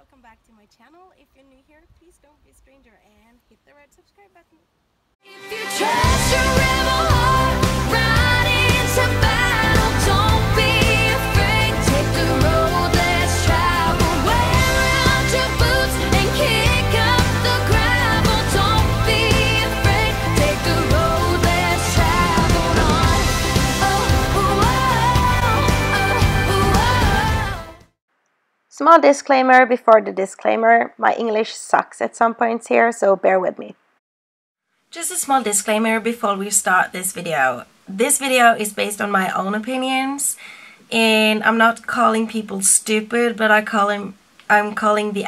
welcome back to my channel. If you're new here, please don't be a stranger and hit the red subscribe button. If you trust your rebel heart, ride into battle, don't be afraid, take the road less traveled, wear out your boots and kick up the gravel, don't be afraid, take the road less traveled on. Small disclaimer before the disclaimer, my English sucks at some points here, so bear with me. Just a small disclaimer before we start this video. This video is based on my own opinions, and I'm not calling people stupid, but I'm calling their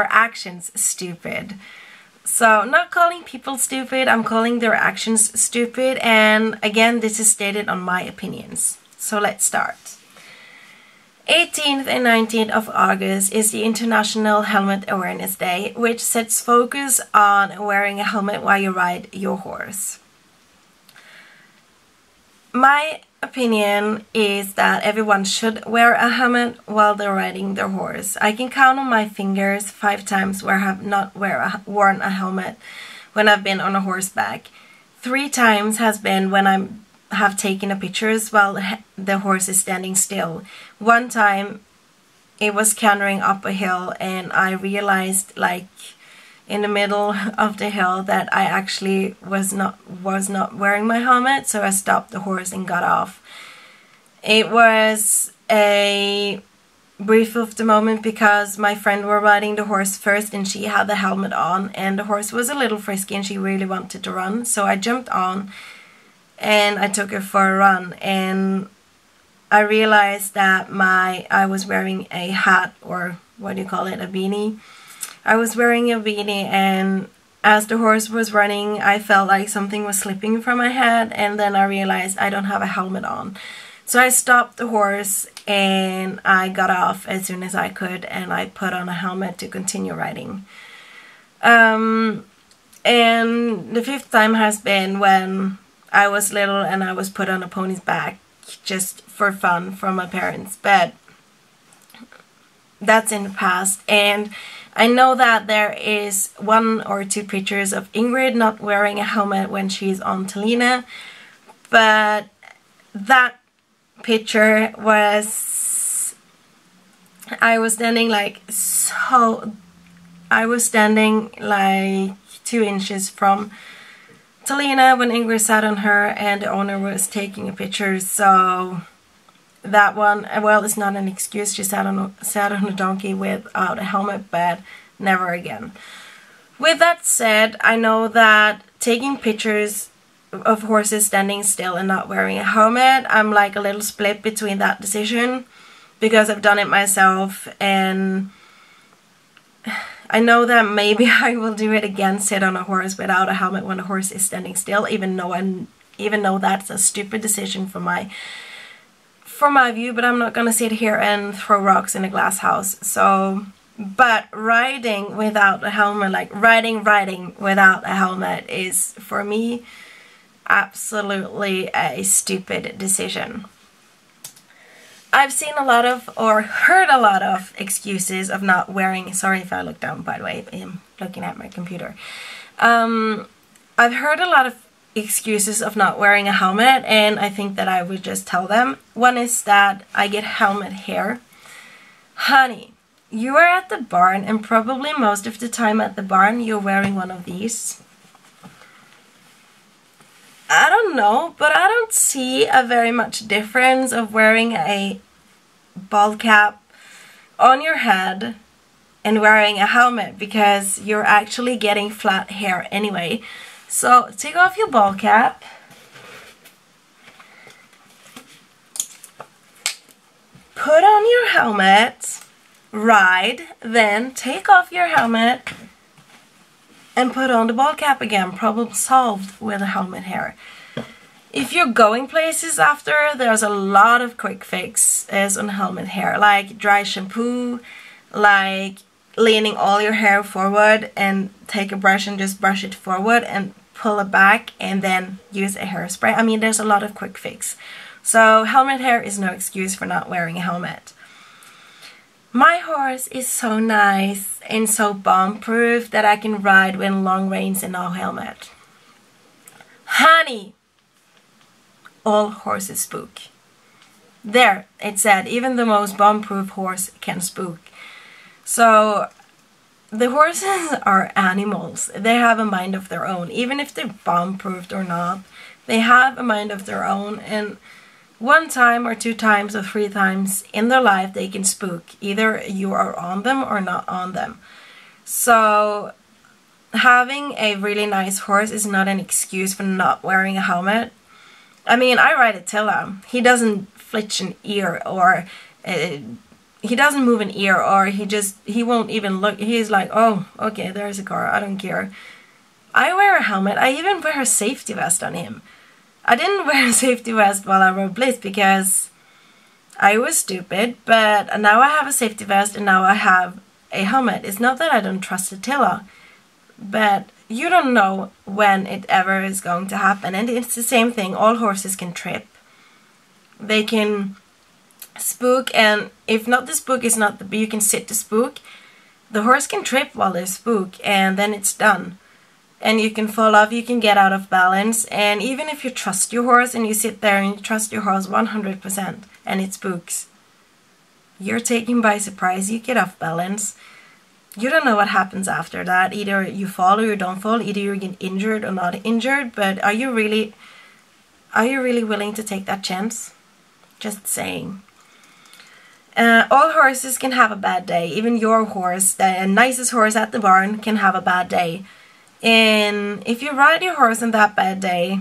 actions stupid. So, not calling people stupid, I'm calling their actions stupid, and again, this is stated on my opinions. So let's start. 18th and 19th of August is the International Helmet Awareness Day, which sets focus on wearing a helmet while you ride your horse. My opinion is that everyone should wear a helmet while they're riding their horse. I can count on my fingers 5 times where I have not worn a helmet when I've been on a horseback. 3 times has been when I have taken pictures while the horse is standing still. One time it was cantering up a hill and I realized, like, in the middle of the hill that I actually was not wearing my helmet, so I stopped the horse and got off. It was a brief of the moment because my friend were riding the horse first and she had the helmet on, and the horse was a little frisky and she really wanted to run, so I jumped on and I took her for a run, and I realized that I was wearing a hat, or what do you call it, a beanie. I was wearing a beanie, and as the horse was running I felt like something was slipping from my head, and then I realized I don't have a helmet on. So I stopped the horse and I got off as soon as I could, and I put on a helmet to continue riding. And the 5th time has been when I was little and I was put on a pony's back just for fun from my parents, but that's in the past. And I know that there is 1 or 2 pictures of Ingrid not wearing a helmet when she's on Atilla, but that picture was, I was standing like 2 inches from Atilla when Ingrid sat on her and the owner was taking a picture, so that one, well, it's not an excuse. She sat on a donkey without a helmet, but never again. With that said, I know that taking pictures of horses standing still and not wearing a helmet, I'm like a little split between that decision, because I've done it myself, and I know that maybe I will do it again, sit on a horse without a helmet when the horse is standing still, even though that's a stupid decision from my view, but I'm not gonna sit here and throw rocks in a glass house. So, but riding without a helmet, like riding without a helmet, is for me absolutely a stupid decision. I've seen a lot of, or heard a lot of, excuses of not wearing, sorry if I look down, by the way, I'm looking at my computer. I've heard a lot of excuses of not wearing a helmet, and I think that I would just tell them. One is that I get helmet hair. Honey, you are at the barn, and probably most of the time at the barn you're wearing one of these. I don't know, but I don't see a very much difference of wearing a bald cap on your head and wearing a helmet, because you're actually getting flat hair anyway. So take off your bald cap, put on your helmet, ride, then take off your helmet and put on the bald cap again. Problem solved with a helmet hair. If you're going places after, there's a lot of quick fixes on helmet hair, like dry shampoo, like leaning all your hair forward and take a brush and just brush it forward and pull it back and then use a hairspray. I mean, there's a lot of quick fix. So helmet hair is no excuse for not wearing a helmet. My horse is so nice and so bomb-proof that I can ride when long reins and no helmet. Honey! All horses spook. There, it said, even the most bomb-proof horse can spook. So, the horses are animals. They have a mind of their own. Even if they're bomb-proofed or not, they have a mind of their own. And one time or 2 times or 3 times in their life, they can spook. Either you are on them or not on them. So, having a really nice horse is not an excuse for not wearing a helmet. I mean, I ride Attilla. He doesn't flinch an ear, or he doesn't move an ear, or he won't even look. He's like, oh, okay, there's a car, I don't care. I wear a helmet. I even wear a safety vest on him. I didn't wear a safety vest while I rode Blitz because I was stupid, but now I have a safety vest and now I have a helmet. It's not that I don't trust Attilla, but you don't know when it ever is going to happen. And it's the same thing. All horses can trip. They can spook, and if not the spook is not the, you can sit to spook. The horse can trip while they spook, and then it's done. And you can fall off, you can get out of balance. And even if you trust your horse and you sit there and you trust your horse 100% and it spooks, you're taken by surprise, you get off balance. You don't know what happens after that. Either you fall or you don't fall. Either you get injured or not injured. But are you really willing to take that chance? Just saying. All horses can have a bad day. Even your horse, the nicest horse at the barn, can have a bad day. And if you ride your horse on that bad day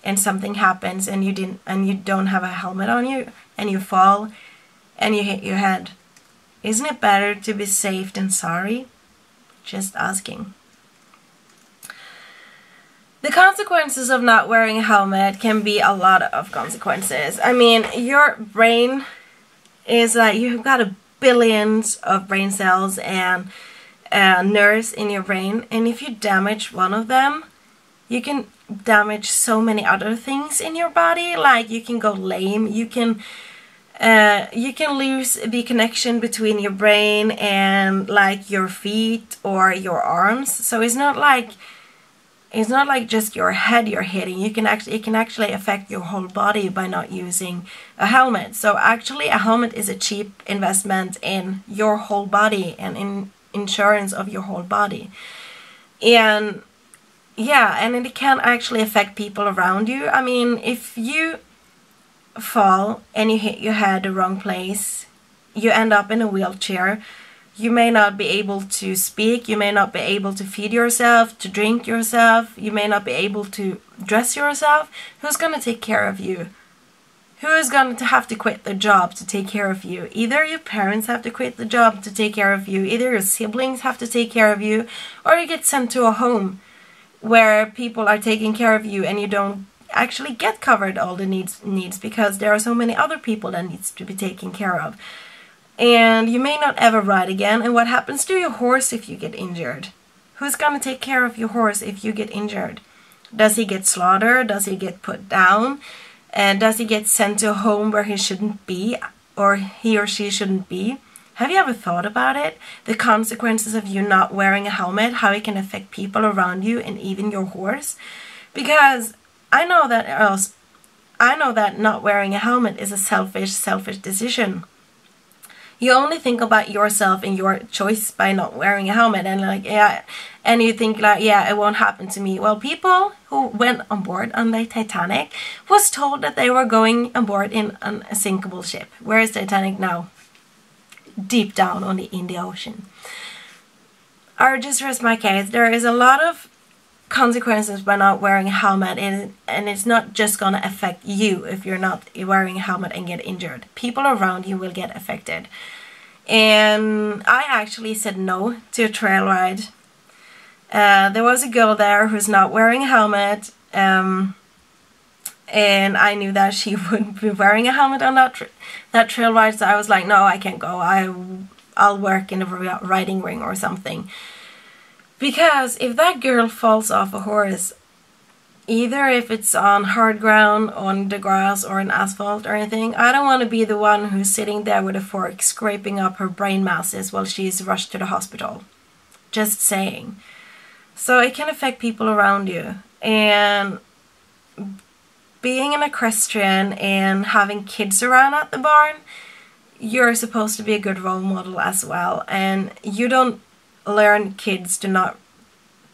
and something happens and you don't have a helmet on you and you fall and you hit your head, isn't it better to be safe than sorry? Just asking. The consequences of not wearing a helmet can be a lot of consequences. I mean, your brain is like, you've got billions of brain cells and nerves in your brain, and if you damage one of them, you can damage so many other things in your body. Like, you can go lame, you can lose the connection between your brain and like your feet or your arms. So it's not like just your head you're hitting. It can actually affect your whole body by not using a helmet. So actually a helmet is a cheap investment in your whole body and in insurance of your whole body. And yeah, and it can actually affect people around you. I mean, if you fall and you hit your head the wrong place, you end up in a wheelchair. You may not be able to speak, you may not be able to feed yourself, to drink yourself, you may not be able to dress yourself. Who's going to take care of you? Who is going to have to quit the job to take care of you? Either your parents have to quit the job to take care of you, either your siblings have to take care of you, or you get sent to a home where people are taking care of you and you don't actually get covered all the needs because there are so many other people that needs to be taken care of. And you may not ever ride again. And what happens to your horse if you get injured? Who's going to take care of your horse if you get injured? Does he get slaughtered? Does he get put down? And does he get sent to a home where he shouldn't be, or he or she shouldn't be? Have you ever thought about it? The consequences of you not wearing a helmet, how it can affect people around you and even your horse? Because I know that not wearing a helmet is a selfish decision. You only think about yourself and your choice by not wearing a helmet, and like, yeah, and you think like, yeah, it won't happen to me. Well, people who went on board on the Titanic was told that they were going on board in a sinkable ship. Where is Titanic now? Deep down on the Indian Ocean. Or just rest my case, there is a lot of consequences by not wearing a helmet, and it's not just gonna affect you if you're not wearing a helmet and get injured. People around you will get affected. And I actually said no to a trail ride. There was a girl there who's not wearing a helmet, and I knew that she wouldn't be wearing a helmet on that trail ride, so I was like, no, I can't go. I'll work in a riding ring or something. Because if that girl falls off a horse, either if it's on hard ground, on the grass, or on asphalt or anything. I don't want to be the one who's sitting there with a fork scraping up her brain masses while she's rushed to the hospital. Just saying. So it can affect people around you. And being an equestrian and having kids around at the barn, you're supposed to be a good role model as well. And you don't learn kids to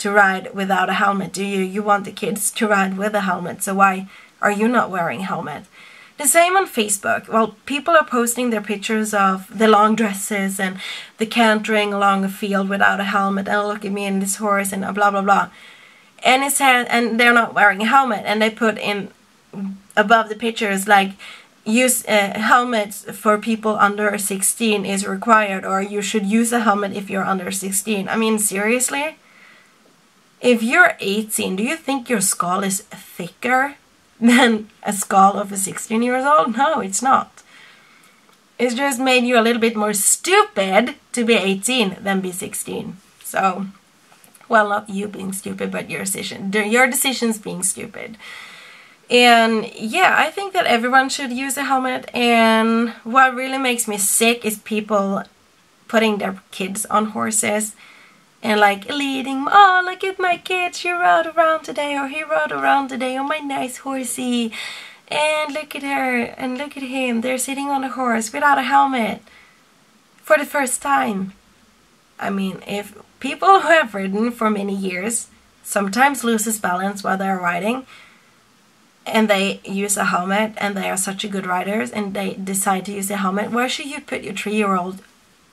ride without a helmet, do you? You want the kids to ride with a helmet, so why are you not wearing a helmet? The same on Facebook. Well, people are posting their pictures of the long dresses and the cantering along a field without a helmet, and look at me and this horse and blah blah blah. And it said, and they're not wearing a helmet, and they put in above the pictures like, use helmets for people under 16 is required, or you should use a helmet if you're under 16. I mean, seriously? If you're 18, do you think your skull is thicker than a skull of a 16 years old? No, it's not. It's just made you a little bit more stupid to be 18 than be 16. So, well, not you being stupid, but your decisions being stupid. And yeah, I think that everyone should use a helmet. And what really makes me sick is people putting their kids on horses and like leading, oh, look at my kid, she rode around today, or he rode around today on my nice horsey. And look at her, and look at him, they're sitting on a horse without a helmet for the first time. I mean, if people who have ridden for many years sometimes loses balance while they're riding, and they use a helmet, and they are such a good riders, and they decide to use a helmet, why should you put your 3-year-old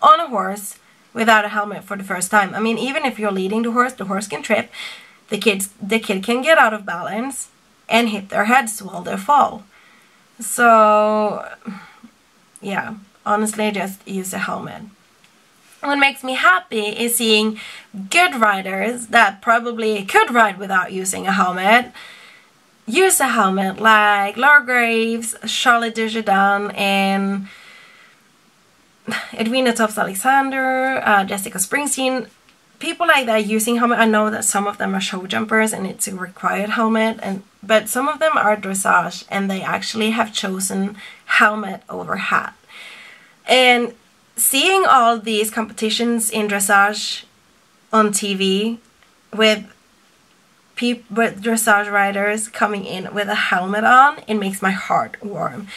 on a horse without a helmet for the first time? I mean, even if you're leading the horse can trip, the kid can get out of balance and hit their heads while they fall. So, yeah, honestly, just use a helmet. What makes me happy is seeing good riders that probably could ride without using a helmet use a helmet, like Laura Graves, Charlotte Desjardins, and Edwina Tops-Alexander, Jessica Springsteen. People like that using helmet. I know that some of them are show jumpers and it's a required helmet, but some of them are dressage and they actually have chosen helmet over hat. And seeing all these competitions in dressage on TV with dressage riders coming in with a helmet on, it makes my heart warm.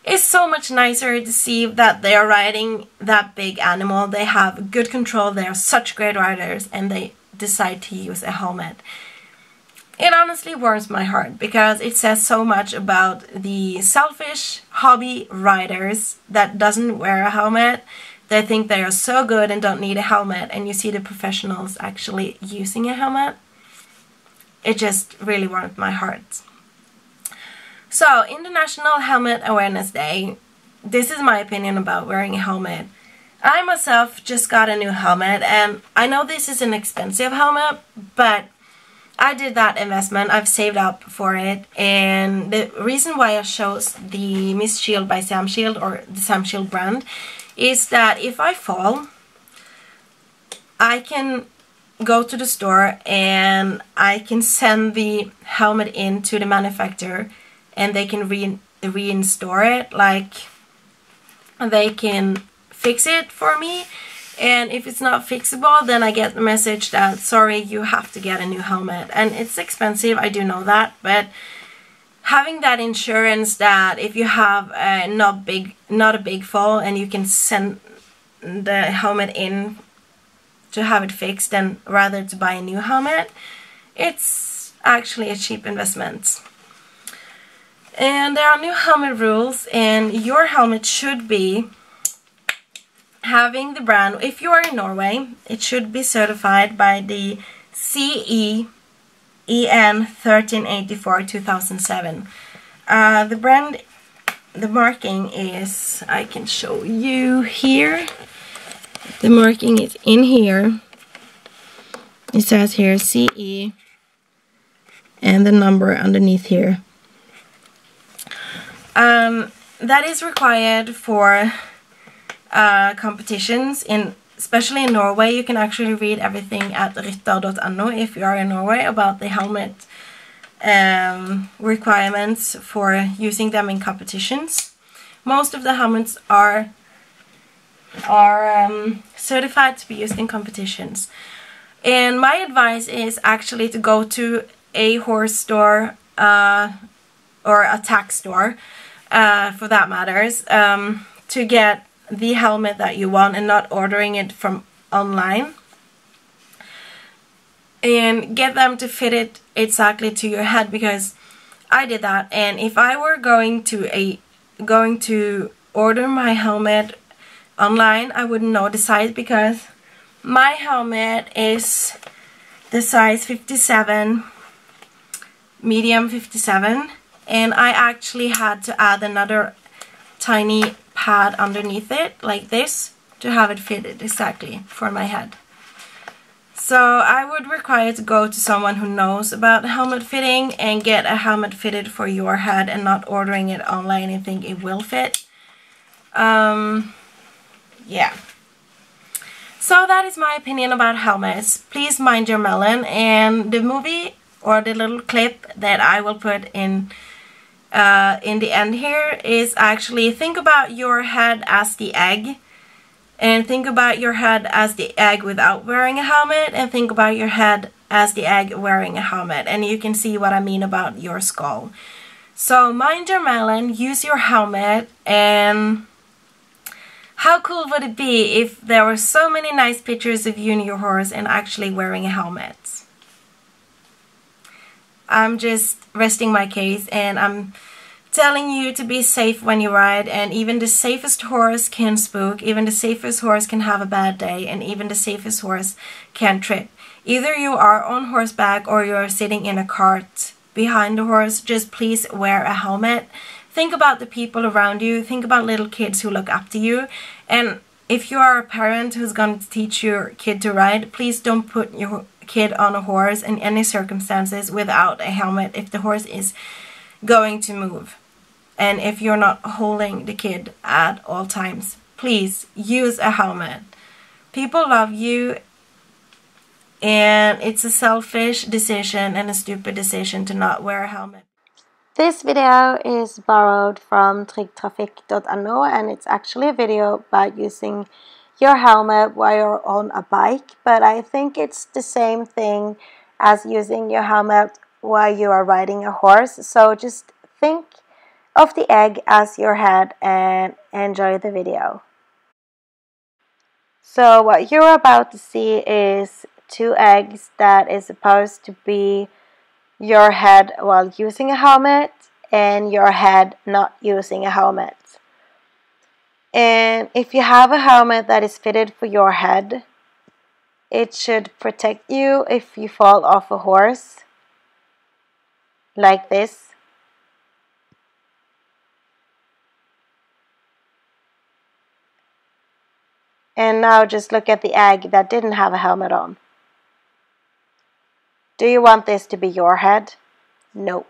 It's so much nicer to see that they are riding that big animal. They have good control. They are such great riders and they decide to use a helmet. It honestly warms my heart because it says so much about the selfish hobby riders that doesn't wear a helmet. They think they are so good and don't need a helmet, and you see the professionals actually using a helmet. It just really warmed my heart. So, International Helmet Awareness Day. This is my opinion about wearing a helmet. I myself just got a new helmet, and I know this is an expensive helmet, but I did that investment. I've saved up for it, and the reason why I chose the Miss Shield by Sam Shield, or the Sam Shield brand, is that if I fall, I can go to the store and I can send the helmet in to the manufacturer and they can reinstore it, like they can fix it for me. And if it's not fixable, then I get the message that sorry, you have to get a new helmet. And it's expensive, I do know that, but having that insurance that if you have not a big fall and you can send the helmet in to have it fixed, then rather to buy a new helmet, it's actually a cheap investment. And there are new helmet rules, and your helmet should be having the brand, if you are in Norway, it should be certified by the CE EN 1384 2007. The brand, the marking is, I can show you here. The marking is in here. It says here CE and the number underneath here. That is required for competitions, especially in Norway. You can actually read everything at rytter.no if you are in Norway about the helmet requirements for using them in competitions. Most of the helmets are certified to be used in competitions. And my advice is actually to go to a horse store or a tack store, for that matters, to get the helmet that you want and not ordering it from online. And get them to fit it exactly to your head, because I did that. And if I were going to order my helmet online, I wouldn't know the size, because my helmet is the size 57, medium 57, and I actually had to add another tiny pad underneath it like this to have it fitted exactly for my head. So I would require to go to someone who knows about helmet fitting and get a helmet fitted for your head, and not ordering it online and think it will fit. Yeah. So that is my opinion about helmets. Please mind your melon. And the movie, or the little clip that I will put in the end here, is actually think about your head as the egg. And think about your head as the egg without wearing a helmet, and think about your head as the egg wearing a helmet. And you can see what I mean about your skull. So mind your melon, use your helmet, and how cool would it be if there were so many nice pictures of you and your horse and actually wearing a helmet? I'm just resting my case, and I'm telling you to be safe when you ride. And even the safest horse can spook, even the safest horse can have a bad day, and even the safest horse can trip. Either you are on horseback or you are sitting in a cart behind the horse, just please wear a helmet. Think about the people around you, think about little kids who look up to you, and if you are a parent who's going to teach your kid to ride, please don't put your kid on a horse in any circumstances without a helmet if the horse is going to move. And if you're not holding the kid at all times, please use a helmet. People love you, and it's a selfish decision and a stupid decision to not wear a helmet. This video is borrowed from tryggtrafikk.no, and it's actually a video about using your helmet while you're on a bike, but I think it's the same thing as using your helmet while you are riding a horse. So just think of the egg as your head and enjoy the video. So what you're about to see is two eggs that is supposed to be your head while using a helmet and your head not using a helmet. And if you have a helmet that is fitted for your head, it should protect you if you fall off a horse like this. And now just look at the egg that didn't have a helmet on. Do you want this to be your head? No.